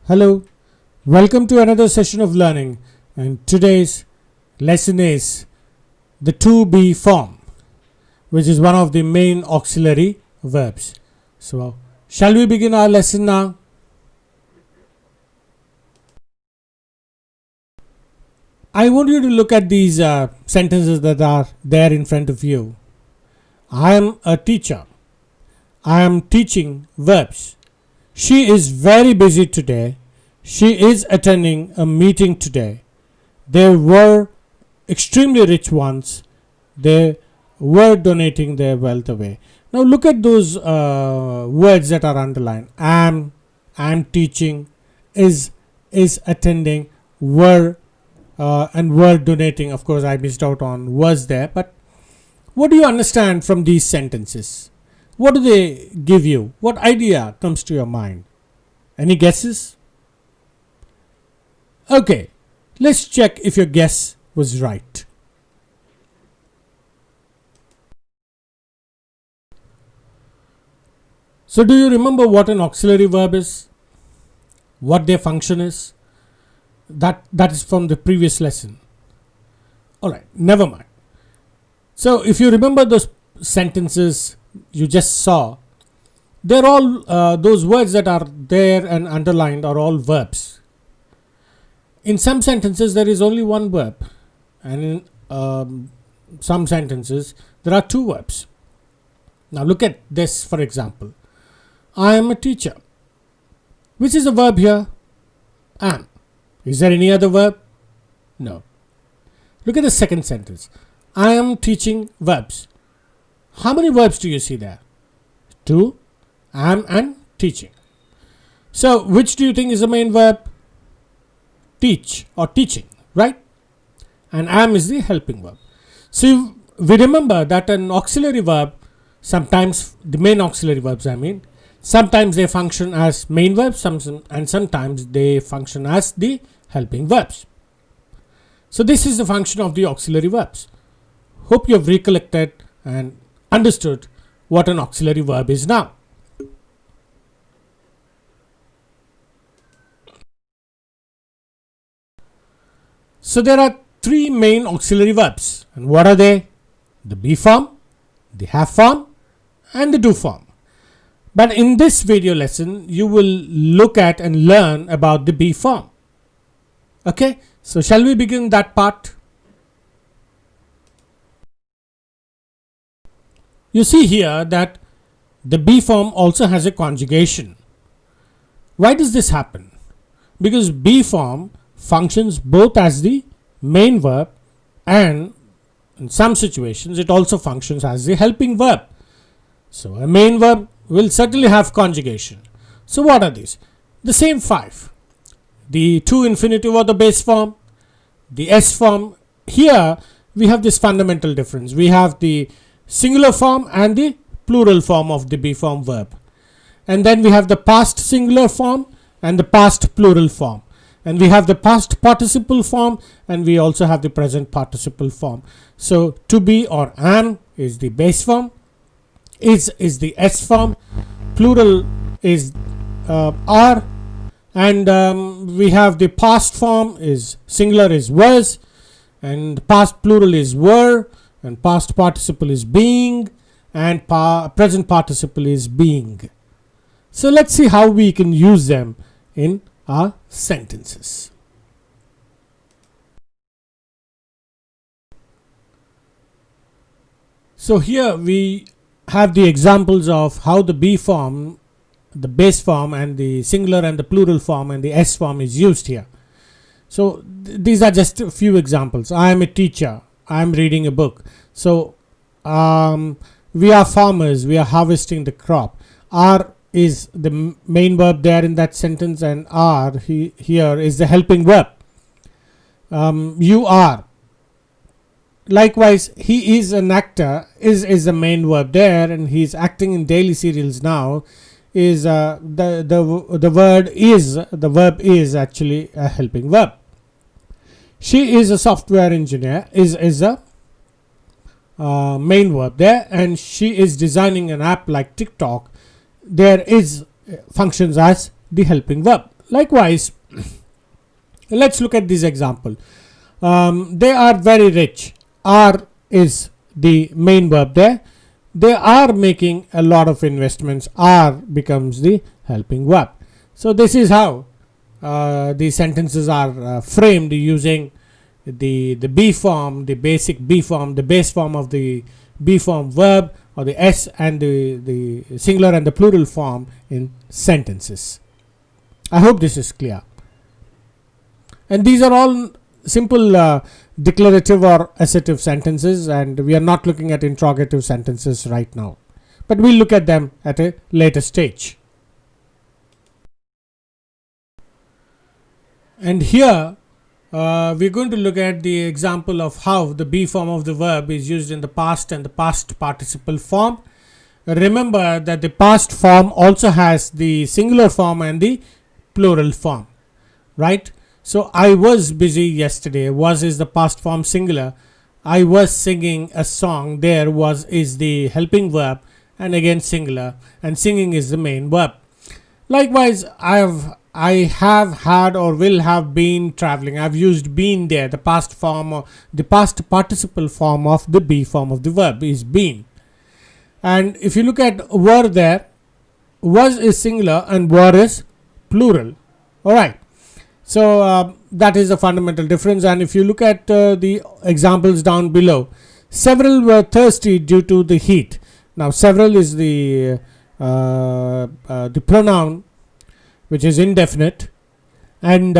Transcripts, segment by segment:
Hello, welcome to another session of learning, and today's lesson is the to be form, which is one of the main auxiliary verbs. So, shall we begin our lesson now? I want you to look at these sentences that are there in front of you. I am a teacher. I am teaching verbs. She is very busy today. She is attending a meeting today. There were extremely rich ones. They were donating their wealth away. Now look at those words that are underlined. Am teaching, is attending, were and were donating. Of course, I missed out on was there. But what do you understand from these sentences? What do they give you? What idea comes to your mind? Any guesses? Okay, let's check if your guess was right. So do you remember what an auxiliary verb is? What their function is? That is from the previous lesson. Alright, never mind. So if you remember those sentences you just saw, they're all those words that are there and underlined are all verbs. In some sentences there is only one verb, and in some sentences there are two verbs. Now look at this, for example. I am a teacher. Which is the verb here? Am. Is there any other verb? No. Look at the second sentence. I am teaching verbs. How many verbs do you see there? Two, am and teaching. So which do you think is the main verb? Teach or teaching, right? And am is the helping verb. So we remember that an auxiliary verb, sometimes the main auxiliary verbs sometimes they function as main verbs and sometimes they function as the helping verbs. So this is the function of the auxiliary verbs. Hope you have recollected and understood what an auxiliary verb is now. So there are three main auxiliary verbs, and what are they? The be form, the have form, and the do form. But in this video lesson you will look at and learn about the be form. Okay, so shall we begin that part? You see here that the be form also has a conjugation. Why does this happen? Because be form functions both as the main verb and in some situations it also functions as the helping verb. So a main verb will certainly have conjugation. So what are these? The same five. The to infinitive or the base form, the s form. Here we have this fundamental difference. We have the singular form and the plural form of the be form verb, and then we have the past singular form and the past plural form, and we have the past participle form, and we also have the present participle form. So to be or am is the base form, is the s form, plural is are, and we have the past form is singular is was, and past plural is were, and past participle is being, and present participle is being. So let's see how we can use them in our sentences. So here we have the examples of how the be form, the base form, and the singular and the plural form and the s form is used here. So these are just a few examples. I am a teacher. I am reading a book. So we are farmers. We are harvesting the crop. Are is the main verb there in that sentence, and are here is the helping verb. You are. Likewise, he is an actor. Is the main verb there, and he is acting in daily serials now. Is the word is, the verb is actually a helping verb. She is a software engineer. Is a main verb there, and she is designing an app like TikTok. There is functions as the helping verb. Likewise, let's look at this example. They are very rich. Are is the main verb there. They are making a lot of investments. Are becomes the helping verb. So this is how the sentences are framed using the B form, the basic B form, the base form of the B form verb, or the S, and the singular and the plural form in sentences. I hope this is clear. And these are all simple declarative or assertive sentences, and we are not looking at interrogative sentences right now, but we'll look at them at a later stage. And here we're going to look at the example of how the B form of the verb is used in the past and the past participle form. Remember that the past form also has the singular form and the plural form, right? So I was busy yesterday. Was is the past form singular. I was singing a song. There was is the helping verb, and again singular, and singing is the main verb. Likewise, I have had or will have been traveling. I've used been there. The past form or the past participle form of the be form of the verb is been. And if you look at were there, was is singular and were is plural. All right. So that is a fundamental difference. And if you look at the examples down below, several were thirsty due to the heat. Now several is the pronoun which is indefinite, and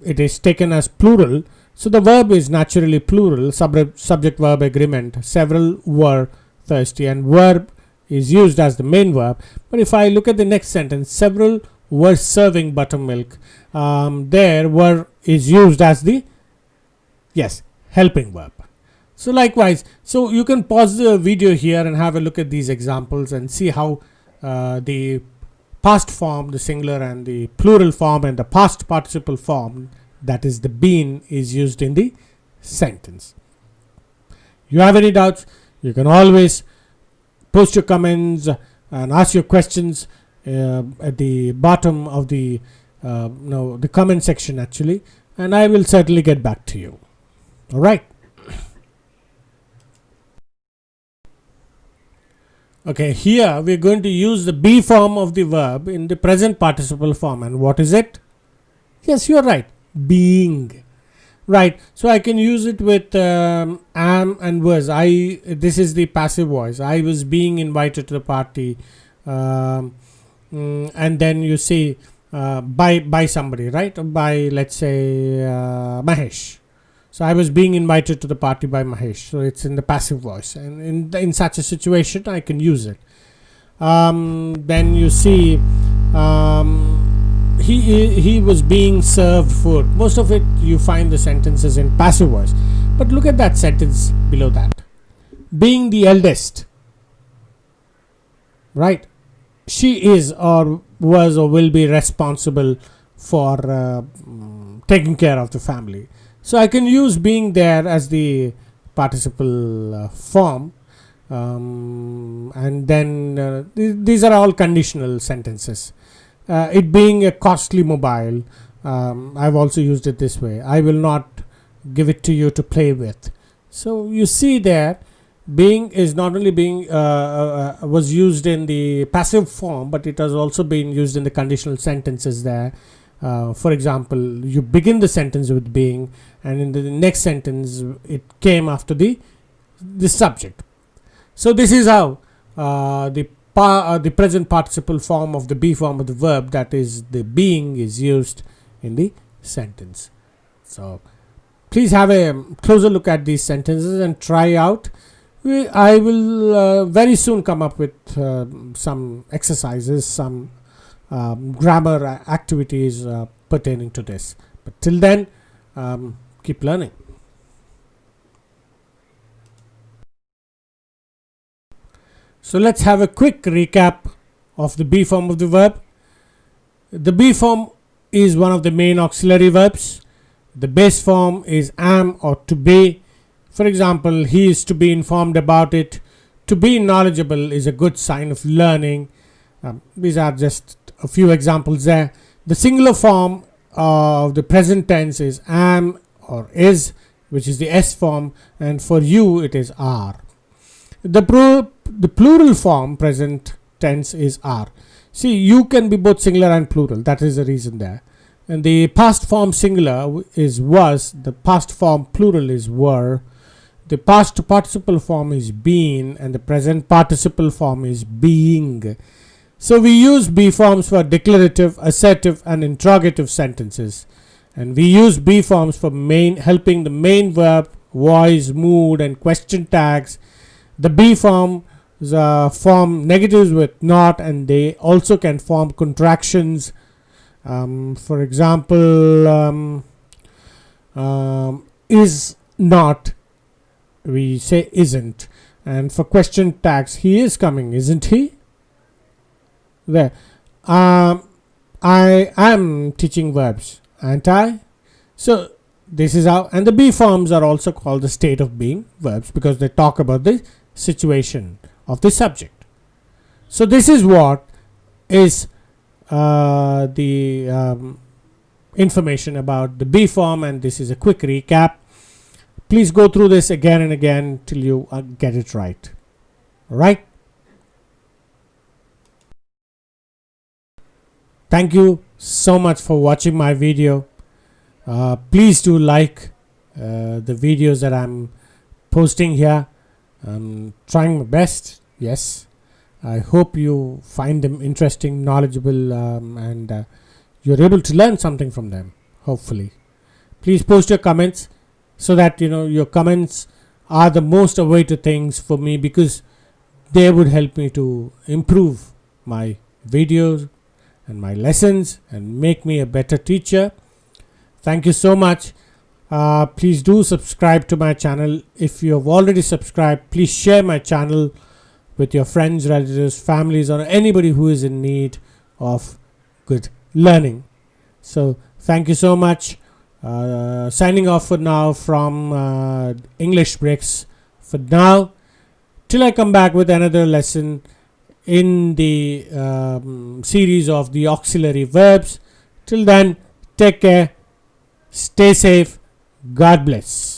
it is taken as plural. So the verb is naturally plural, subject verb agreement. Several were thirsty, and verb is used as the main verb. But if I look at the next sentence, several were serving buttermilk, there were is used as the helping verb. So likewise, so you can pause the video here and have a look at these examples and see how the past form, the singular, and the plural form, and the past participle form, that is the been, is used in the sentence. You have any doubts, you can always post your comments and ask your questions at the bottom of the comment section actually, and I will certainly get back to you. All right. Okay, here we are going to use the be form of the verb in the present participle form. And what is it? Yes, you are right, being. Right, so I can use it with am and was. This is the passive voice. I was being invited to the party, and then you say by somebody, right? By, let's say, Mahesh. So I was being invited to the party by Mahesh. So it's in the passive voice, and in such a situation I can use it. Then you see he was being served food. Most of it you find the sentences in passive voice. But look at that sentence below that. Being the eldest, right? She is or was or will be responsible for taking care of the family. So I can use being there as the participle form, and then these are all conditional sentences. It being a costly mobile, I've also used it this way. I will not give it to you to play with. So you see there, being is not only being was used in the passive form, but it has also been used in the conditional sentences there. For example, you begin the sentence with being, and in the next sentence it came after the subject. So this is how the present participle form of the be form of the verb, that is the being, is used in the sentence. So please have a closer look at these sentences and try out. I will very soon come up with some exercises, some grammar activities pertaining to this. But till then, keep learning. So let's have a quick recap of the be form of the verb. The be form is one of the main auxiliary verbs. The base form is am or to be. For example, he is to be informed about it. To be knowledgeable is a good sign of learning. These are just a few examples there. The singular form of the present tense is am or is, which is the S form, and for you it is are. The plural form present tense is are. See, you can be both singular and plural, that is the reason there. And the past form singular is was, the past form plural is were, the past participle form is been, and the present participle form is being. So we use be forms for declarative, assertive and interrogative sentences, and we use be forms for helping the main verb, voice, mood and question tags. The be form form negatives with not, and they also can form contractions. For example, is not, we say isn't, and for question tags, he is coming, isn't he? There. I am teaching verbs, aren't I? So this is how, and the be forms are also called the state of being verbs because they talk about the situation of the subject. So this is what is the information about the be form, and this is a quick recap. Please go through this again and again till you get it right. All right. Thank you so much for watching my video. Please do like the videos that I'm posting here. I'm trying my best. Yes, I hope you find them interesting, knowledgeable, and you're able to learn something from them, hopefully. Please post your comments so that your comments are the most awaited things for me, because they would help me to improve my videos and my lessons and make me a better teacher. Thank you so much. Please do subscribe to my channel. If you have already subscribed, please share my channel with your friends, relatives, families, or anybody who is in need of good learning. So thank you so much. Signing off for now from English Bricks for now, till I come back with another lesson in the series of the auxiliary verbs. Till then, take care, stay safe, God bless.